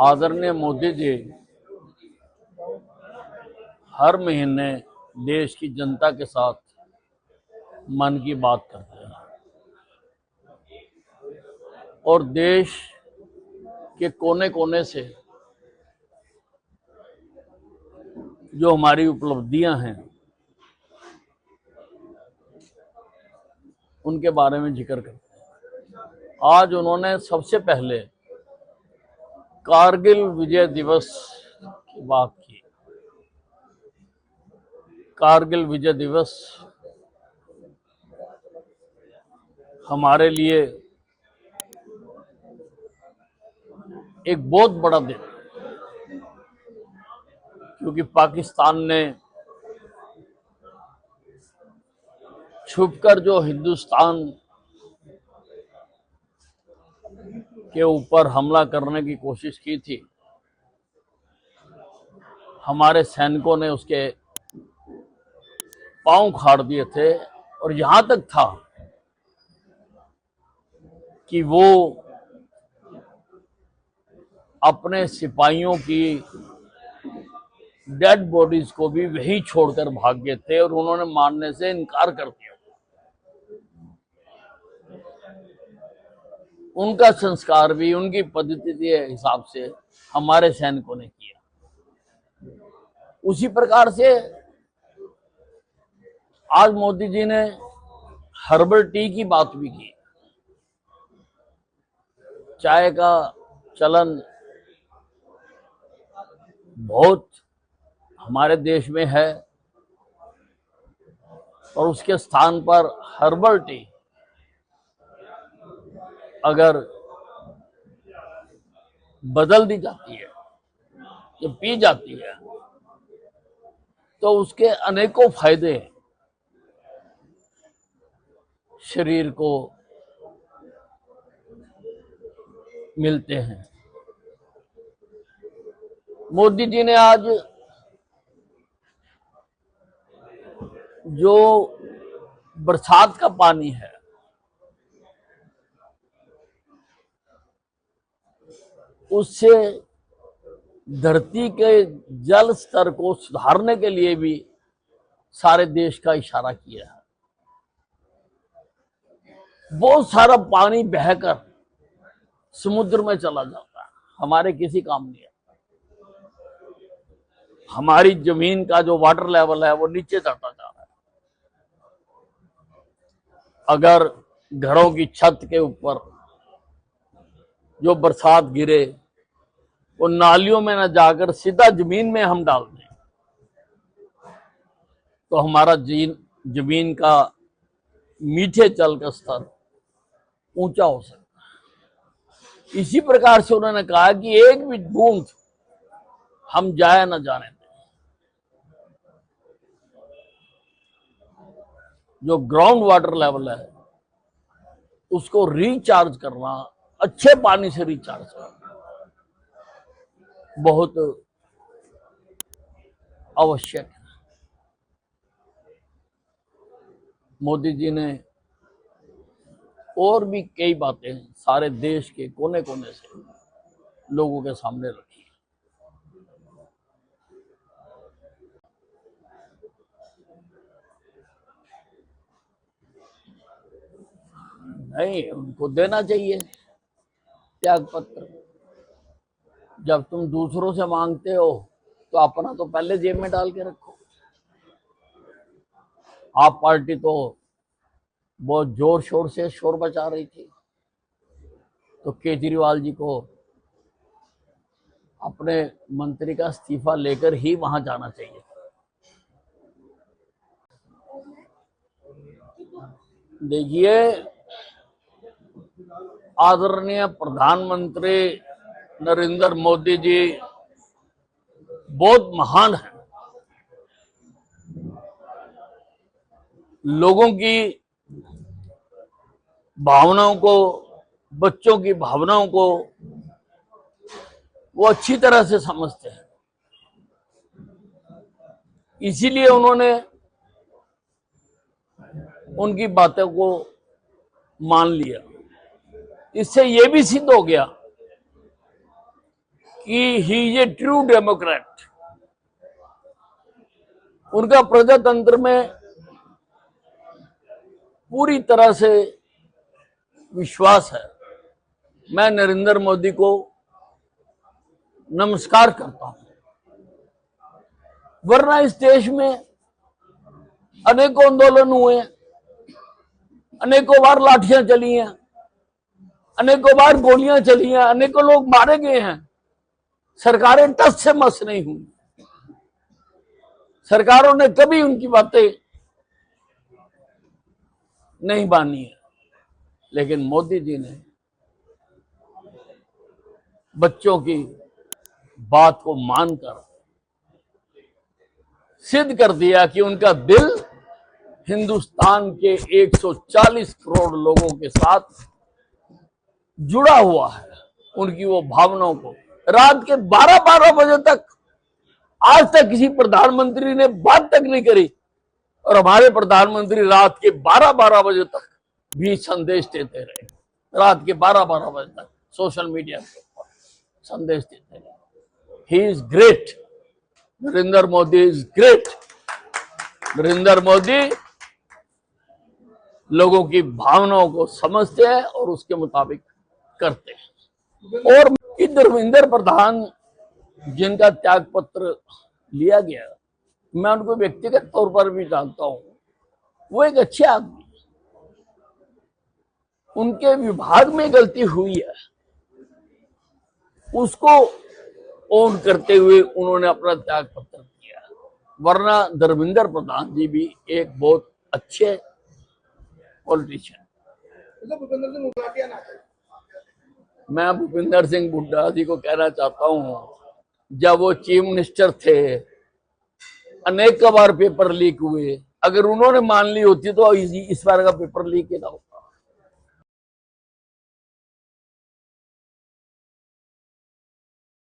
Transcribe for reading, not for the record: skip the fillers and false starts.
आदरणीय मोदी जी हर महीने देश की जनता के साथ मन की बात करते हैं और देश के कोने कोने से जो हमारी उपलब्धियां हैं उनके बारे में जिक्र करते हैं। आज उन्होंने सबसे पहले कारगिल विजय दिवस की बात की। कारगिल विजय दिवस हमारे लिए एक बहुत बड़ा दिन, क्योंकि पाकिस्तान ने छुपकर जो हिंदुस्तान के ऊपर हमला करने की कोशिश की थी, हमारे सैनिकों ने उसके पांव उखाड़ दिए थे। और यहां तक था कि वो अपने सिपाहियों की डेड बॉडीज को भी वहीं छोड़कर भाग गए थे और उन्होंने मारने से इनकार कर दिया। उनका संस्कार भी उनकी पद्धति के हिसाब से हमारे सैनिकों ने किया। उसी प्रकार से आज मोदी जी ने हर्बल टी की बात भी की। चाय का चलन बहुत हमारे देश में है और उसके स्थान पर हर्बल टी अगर बदल दी जाती है या पी जाती है तो उसके अनेकों फायदे शरीर को मिलते हैं। मोदी जी ने आज जो बरसात का पानी है उससे धरती के जल स्तर को सुधारने के लिए भी सारे देश का इशारा किया है। बहुत सारा पानी बहकर समुद्र में चला जाता है, हमारे किसी काम नहीं आता। हमारी जमीन का जो वाटर लेवल है वो नीचे जाता जा रहा है। अगर घरों की छत के ऊपर जो बरसात गिरे वो नालियों में न जाकर सीधा जमीन में हम डाल दें तो हमारा जमीन का मीठे जल का स्तर ऊंचा हो सकता है। इसी प्रकार से उन्होंने कहा कि एक भी बूंद हम जाया न जाने दें। जो ग्राउंड वाटर लेवल है उसको रिचार्ज करना, अच्छे पानी से रिचार्ज करना बहुत आवश्यक है। मोदी जी ने और भी कई बातें सारे देश के कोने कोने से लोगों के सामने रखी। नहीं, उनको देना चाहिए त्याग पत्र। जब तुम दूसरों से मांगते हो तो अपना तो पहले जेब में डाल के रखो। आप पार्टी तो बहुत जोर शोर से शोर मचा रही थी, तो केजरीवाल जी को अपने मंत्री का इस्तीफा लेकर ही वहां जाना चाहिए। देखिए, आदरणीय प्रधानमंत्री नरेंद्र मोदी जी बहुत महान हैं। लोगों की भावनाओं को, बच्चों की भावनाओं को वो अच्छी तरह से समझते हैं। इसीलिए उन्होंने उनकी बातों को मान लिया। इससे यह भी सिद्ध हो गया कि he is a true Democrat. उनका प्रजातंत्र में पूरी तरह से विश्वास है। मैं नरेंद्र मोदी को नमस्कार करता हूं, वरना इस देश में अनेकों आंदोलन हुए, अनेकों बार लाठियां चली हैं, अनेकों बार गोलियां चली हैं, अनेकों लोग मारे गए हैं। सरकारें टस से मस नहीं हुई। सरकारों ने कभी उनकी बातें नहीं मानी है। लेकिन मोदी जी ने बच्चों की बात को मानकर सिद्ध कर दिया कि उनका दिल हिंदुस्तान के 140 करोड़ लोगों के साथ जुड़ा हुआ है। उनकी वो भावनाओं को रात के 12-12 बजे तक, आज तक किसी प्रधानमंत्री ने बात तक नहीं करी, और हमारे प्रधानमंत्री रात के 12-12 बजे तक भी संदेश देते रहे। रात के 12-12 बजे तक सोशल मीडिया के ऊपर संदेश देते रहे। He is great. Narendra Modi is great. Narendra Modi लोगों की भावनाओं को समझते हैं और उसके मुताबिक करते हैं। और धर्मेंद्र प्रधान जिनका त्याग पत्र लिया गया, मैं उनको व्यक्तिगत तौर पर भी जानता हूं। वो एक अच्छे आदमी, उनके विभाग में गलती हुई है, उसको ओन करते हुए उन्होंने अपना त्याग पत्र दिया। वरना धर्मेंद्र प्रधान जी भी एक बहुत अच्छे पॉलिटिशियन। मैं भूपिंदर सिंह हुड्डा जी को कहना चाहता हूं, जब वो चीफ मिनिस्टर थे अनेक बार पेपर लीक हुए। अगर उन्होंने मान ली होती तो इस बार का पेपर लीक ही ना होता।